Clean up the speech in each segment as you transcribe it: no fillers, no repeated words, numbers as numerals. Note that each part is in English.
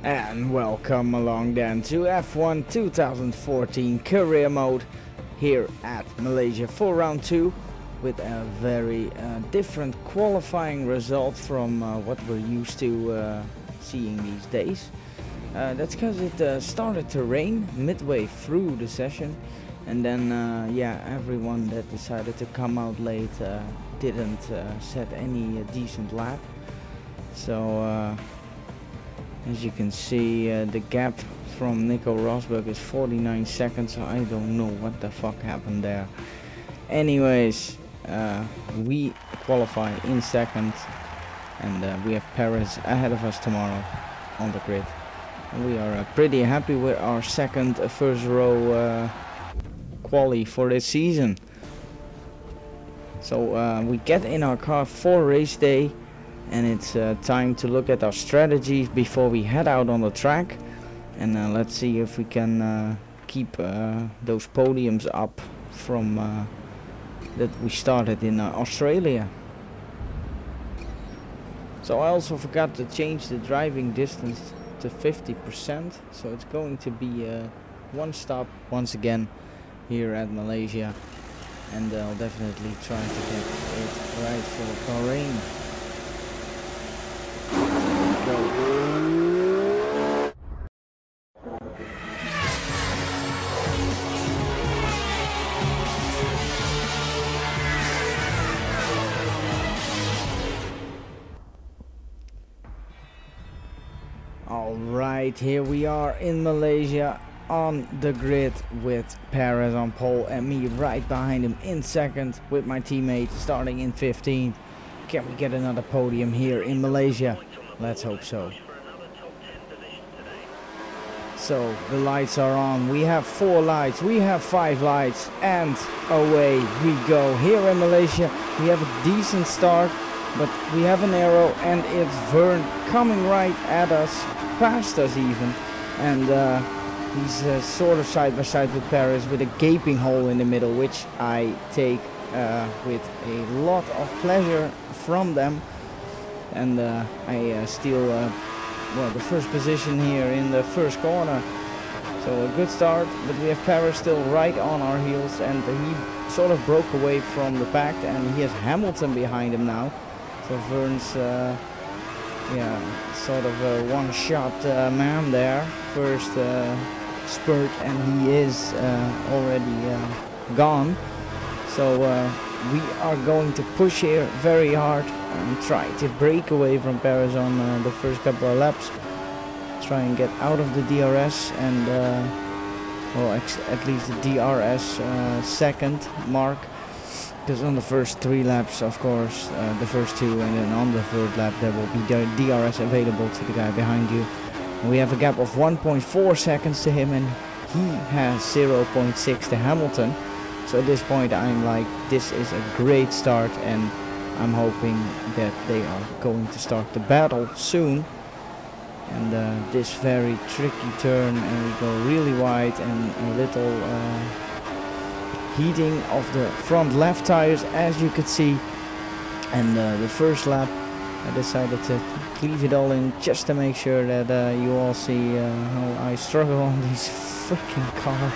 And welcome along then to F1 2014 career mode here at Malaysia for round 2 with a very different qualifying result from what we're used to seeing these days. That's because it started to rain midway through the session, and then everyone that decided to come out late didn't set any decent lap. So as you can see, the gap from Nico Rosberg is 49 seconds, so I don't know what the fuck happened there. Anyways, we qualify in second, and we have Perez ahead of us tomorrow on the grid. And we are pretty happy with our second first row quali for this season. So we get in our car for race day, and it's time to look at our strategies before we head out on the track, and let's see if we can keep those podiums up from that we started in Australia. So I also forgot to change the driving distance to 50%, so it's going to be one stop once again here at Malaysia, and I'll definitely try to get it right for Bahrain. Alright, here we are in Malaysia on the grid with Perez on pole and me right behind him in second, with my teammate starting in 15th. Can we get another podium here in Malaysia? Let's hope so. So the lights are on. We have 4 lights, we have 5 lights, and away we go. Here in Malaysia we have a decent start, but we have an arrow and it's Vern coming right at us, past us even, and he's sort of side by side with Perez with a gaping hole in the middle, which I take with a lot of pleasure from them, and I steal the first position here in the first corner. So a good start, but we have Perez still right on our heels, and he sort of broke away from the pack, and he has Hamilton behind him now. So Vern's sort of a one-shot man there, first spurt, and he is already gone. So we are going to push here very hard and try to break away from Perez on the first couple of laps. Try and get out of the DRS and at least the DRS second mark. Because on the first 3 laps, of course, the first 2, and then on the 3rd lap there will be DRS available to the guy behind you. And we have a gap of 1.4 seconds to him, and he has 0.6 to Hamilton. So at this point I'm like, this is a great start, and I'm hoping that they are going to start the battle soon. And this very tricky turn, and we go really wide, and a little heating of the front left tires, as you could see. And the first lap I decided to cleave it all in just to make sure that you all see how I struggle on these freaking cars.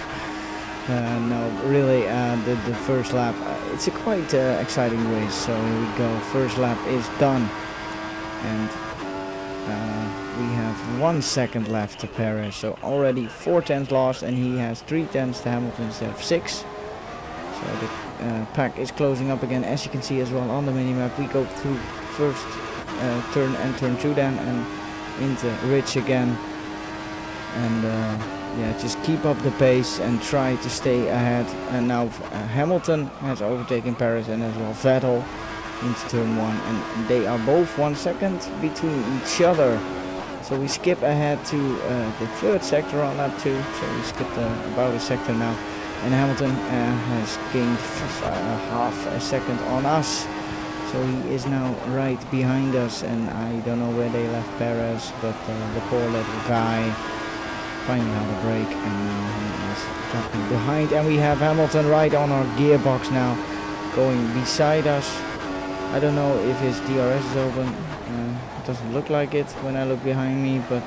No, really, the first lap, it's a quite exciting race. So here we go, first lap is done, and we have 1 second left to Perez, so already 4 tenths lost, and he has 3 tenths to Hamilton instead of 6. So the pack is closing up again, as you can see as well on the minimap. We go through first turn and turn 2 then, and into Ridge again, and just keep up the pace and try to stay ahead. And now Hamilton has overtaken Perez, and as well Vettel into turn 1, and they are both 1 second between each other. So we skip ahead to the 3rd sector on lap 2, so we skipped about a sector now. And Hamilton has gained half a second on us, so he is now right behind us, and I don't know where they left Perez, but the poor little guy finding how to brake, and now he is dropping behind, and we have Hamilton right on our gearbox now, going beside us. I don't know if his DRS is open, it doesn't look like it when I look behind me, but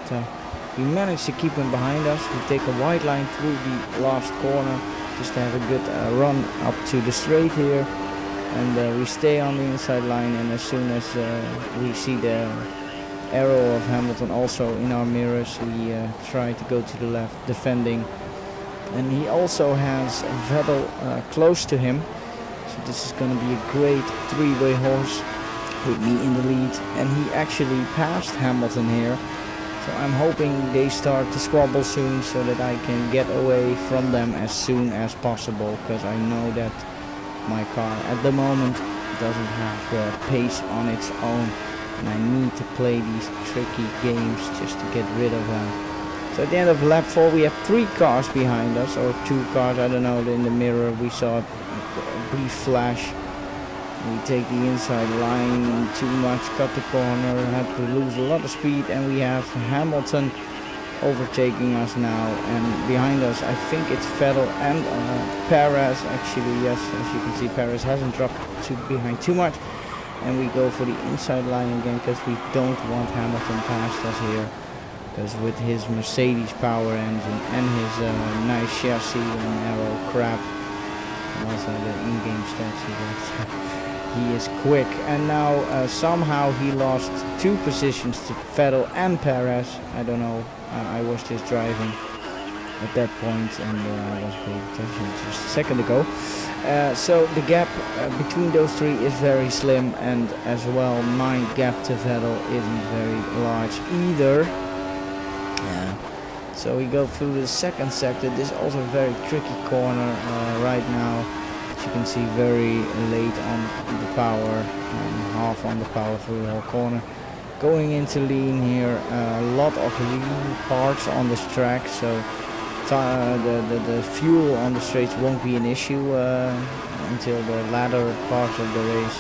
We managed to keep him behind us. We take a wide line through the last corner just to have a good run up to the straight here. And we stay on the inside line, and as soon as we see the arrow of Hamilton also in our mirrors, we try to go to the left, defending. And he also has Vettel close to him, so this is going to be a great three-way horse with me in the lead. And he actually passed Hamilton here, so I'm hoping they start to squabble soon so that I can get away from them as soon as possible, because I know that my car at the moment doesn't have the pace on its own, and I need to play these tricky games just to get rid of them. So at the end of lap 4 we have 3 cars behind us, or 2 cars, I don't know. In the mirror we saw a brief flash. We take the inside line too much, cut the corner, had to lose a lot of speed, and we have Hamilton overtaking us now, and behind us I think it's Vettel and Perez. Actually, yes, as you can see, Perez hasn't dropped behind too much, and we go for the inside line again because we don't want Hamilton past us here, because with his Mercedes power engine and his nice chassis and aero crap, and also the in-game stats he is quick. And now somehow he lost 2 positions to Vettel and Perez. I don't know. I was just driving at that point, and I was paying attention just a second ago. So the gap between those 3 is very slim, and as well my gap to Vettel isn't very large either. So we go through the second sector. This is also a very tricky corner right now. As you can see, very late on the power, half on the power through the whole corner. Going into lean here, a lot of lean parts on this track, so the fuel on the straights won't be an issue until the latter part of the race.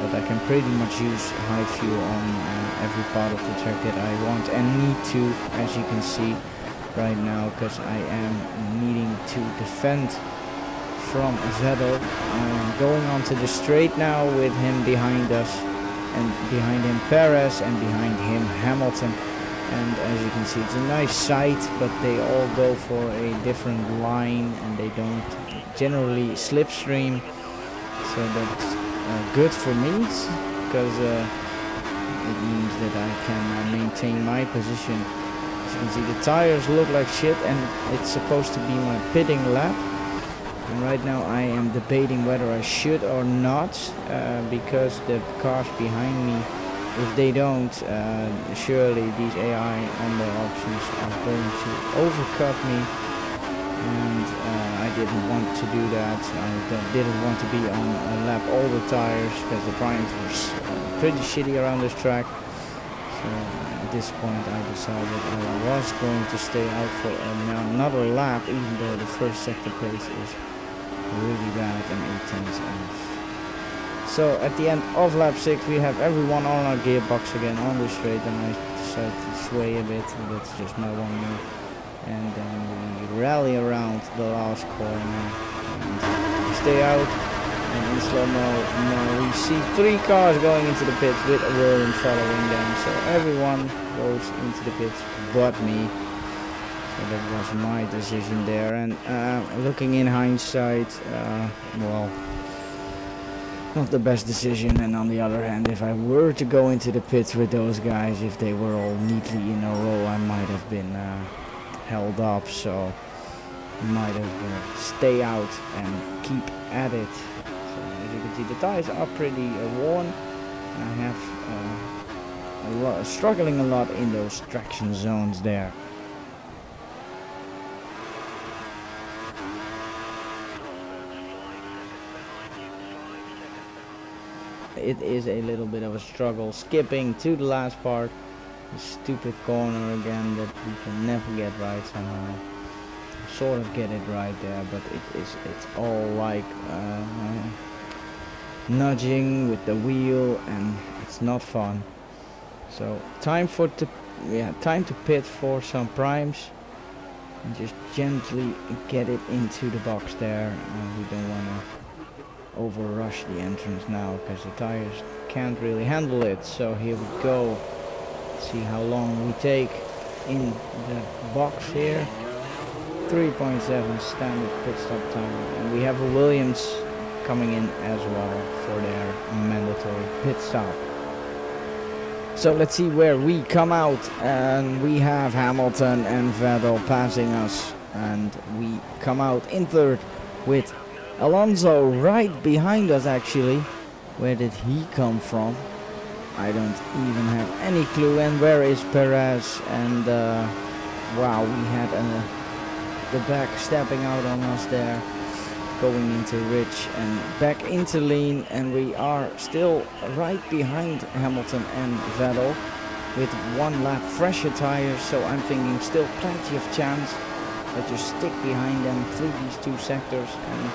But I can pretty much use high fuel on every part of the track that I want and need to, as you can see right now, because I am needing to defend from Vettel. Going onto the straight now with him behind us, and behind him Perez, and behind him Hamilton. And as you can see, it's a nice sight, but they all go for a different line, and they don't generally slipstream, so that's good for me, because it means that I can maintain my position. As you can see, the tires look like shit, and it's supposed to be my pitting lap. And right now I am debating whether I should or not, because the cars behind me, if they don't, surely these AI on the options are going to overcut me, and I didn't want to do that. I didn't want to be on a lap all the tires, because the primes were pretty shitty around this track. So at this point I decided I was going to stay out for another lap, even though the first sector pace is really bad and intense. So at the end of lap 6 we have everyone on our gearbox again on the straight, and I decided to sway a bit. That's just my one move, and then we rally around the last corner and stay out. And in slow-mo now we see 3 cars going into the pits with William following them, so everyone goes into the pits but me. So that was my decision there, and looking in hindsight, well, not the best decision. And on the other hand, if I were to go into the pits with those guys, if they were all neatly in a row, I might have been held up, so I might have stay out and keep at it. So as you can see, the tires are pretty worn. I have struggling a lot in those traction zones there. It is a little bit of a struggle skipping to the last part. The stupid corner again that we can never get right somehow. Sort of get it right there, but it's all like nudging with the wheel, and it's not fun. So time to pit for some primes and just gently get it into the box there. We don't want to over rush the entrance now, because the tires can't really handle it. So here we go. Let's see how long we take. in the box here. 3.7 standard pit stop time, and we have a Williams coming in as well for their mandatory pit stop. So let's see where we come out, and we have Hamilton and Vettel passing us, and we come out in third with Alonso right behind us actually. Where did he come from? I don't even have any clue. And where is Perez? And wow, we had the back stepping out on us there, going into Rich and back into lean, and we are still right behind Hamilton and Vettel with 1 lap fresher tires. So I'm thinking still plenty of chance. I just stick behind them through these 2 sectors and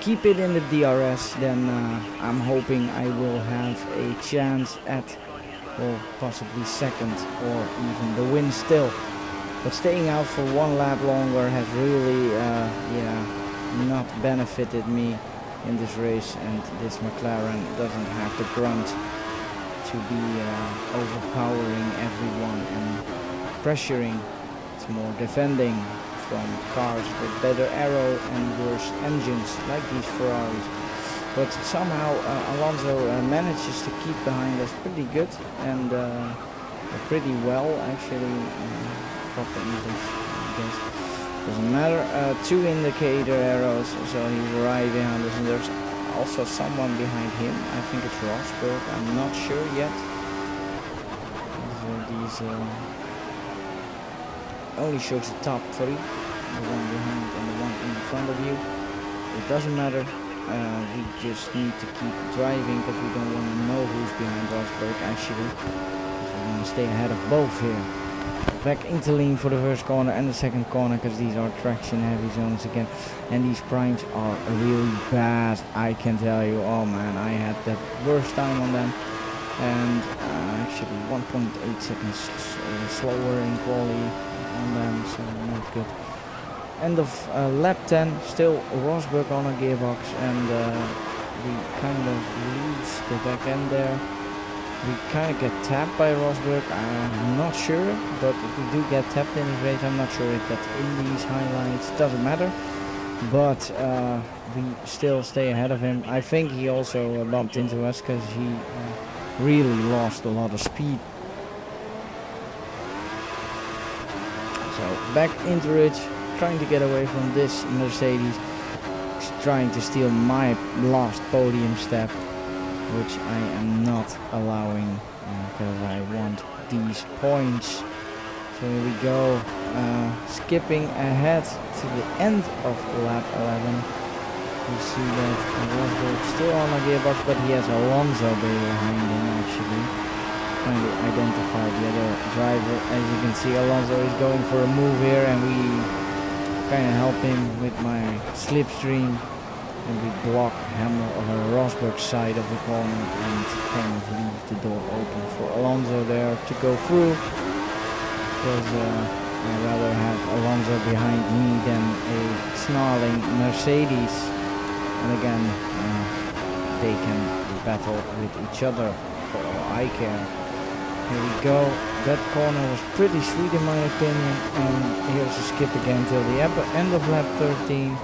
keep it in the DRS, then I'm hoping I will have a chance at, well, possibly second or even the win still. But staying out for 1 lap longer has really not benefited me in this race, and this McLaren doesn't have the grunt to be overpowering everyone and pressuring. It's more defending from cars with better aero and worse engines like these Ferraris. But somehow Alonso manages to keep behind us pretty good, and pretty well actually. Proper English, I guess. Doesn't matter. 2 indicator arrows, so he's right behind us, and there's also someone behind him. I think it's Rosberg. I'm not sure yet. These only shows the top 3, the one behind and the one in front of you. It doesn't matter. We just need to keep driving because we don't want to know who's behind Rosberg actually. We want to stay ahead of both here. Back into lean for the first corner and the second corner, because these are traction heavy zones again, and these primes are really bad, I can tell you. Oh man, I had the worst time on them, and actually 1.8 seconds slower in quali on them, so not good. End of lap 10, still Rosberg on a gearbox, and we kind of lose the back end there. We kind of get tapped by Rosberg, I'm not sure, but if we do get tapped in this race, I'm not sure if that's in these highlights, doesn't matter. But we still stay ahead of him. I think he also bumped into us because he really lost a lot of speed. So back into Rich, trying to get away from this Mercedes. He's trying to steal my last podium step, which I am not allowing because I want these points. So here we go, skipping ahead to the end of lap 11. You see that Rosberg still on a gearbox, but he has Alonso behind him actually. Trying to identify the other driver. As you can see, Alonso is going for a move here, and we kind of help him with my slipstream. And we block Rosberg's side of the corner and kind of leave the door open for Alonso there to go through. Because I'd rather have Alonso behind me than a snarling Mercedes. And again, they can battle with each other for all I care. Here we go. That corner was pretty sweet in my opinion. And here's a skip again till the end of lap 13.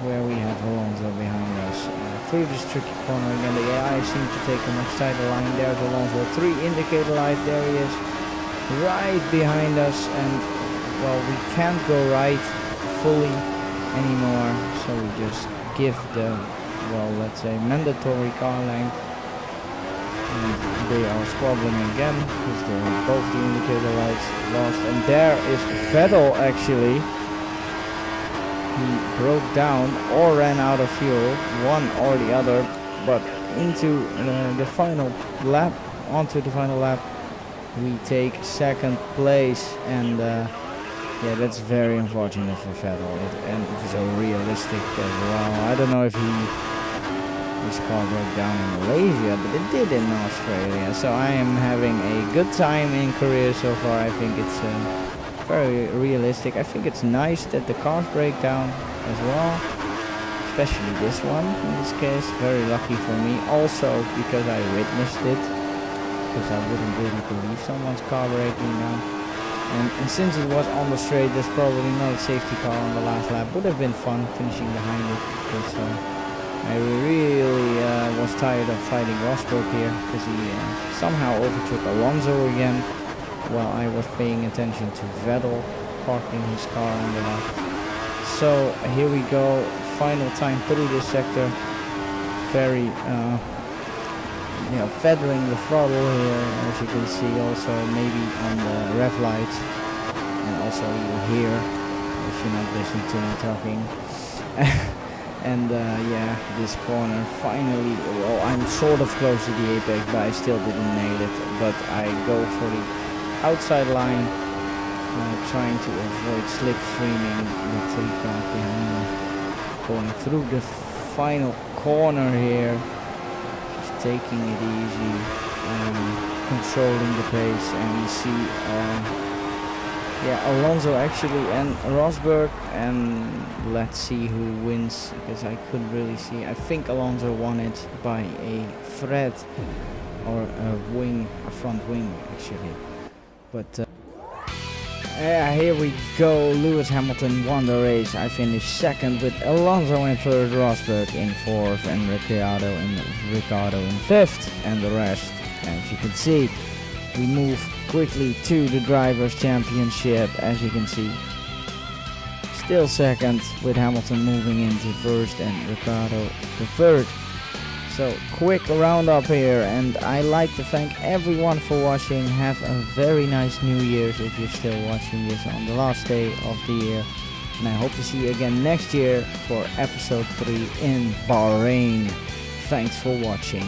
Where we have Alonso behind us. Through this tricky corner again, the AI seems to take a much tighter line. There's Alonso, 3 indicator light, there he is, right behind us, and well, we can't go right fully anymore, so we just give the, well, let's say mandatory car length, and they are squabbling again, because both the indicator lights lost, and there is Vettel actually. He broke down or ran out of fuel, one or the other, but into the final lap, onto the final lap, we take second place, and yeah, that's very unfortunate for Vettel, and it was so realistic as well. I don't know if his car broke down in Malaysia, but it did in Australia, so I am having a good time in Korea so far. I think it's very realistic. I think it's nice that the cars break down as well, especially this one in this case. Very lucky for me, also because I witnessed it, because I wouldn't really believe someone's car breaking down. And since it was on the straight, there's probably not a safety car on the last lap. Would have been fun finishing behind it, because I really was tired of fighting Rosberg here, because he somehow overtook Alonso again while I was paying attention to Vettel parking his car on the left. So here we go, final time through this sector. Very feathering the throttle here, as you can see, also maybe on the rev lights, and also you hear if you're not listening to me talking. And yeah, this corner finally, well, I'm sort of close to the apex, but I still didn't nail it. But I go for the outside line, trying to avoid slipstreaming the three cars behind me. Going through the final corner here, just taking it easy, controlling the pace, and you see Alonso actually and Rosberg, and let's see who wins, because I couldn't really see. I think Alonso won it by a thread or a front wing actually, but yeah, here we go. Lewis Hamilton won the race. I finished second with Alonso in third, Rosberg in fourth, and Ricciardo in fifth, and the rest, as you can see, we move quickly to the Drivers' Championship. As you can see, still second, with Hamilton moving into first and Ricciardo the third. So quick roundup here, and I like to thank everyone for watching. Have a very nice New Year's if you're still watching this on the last day of the year, and I hope to see you again next year for episode 3 in Bahrain. Thanks for watching.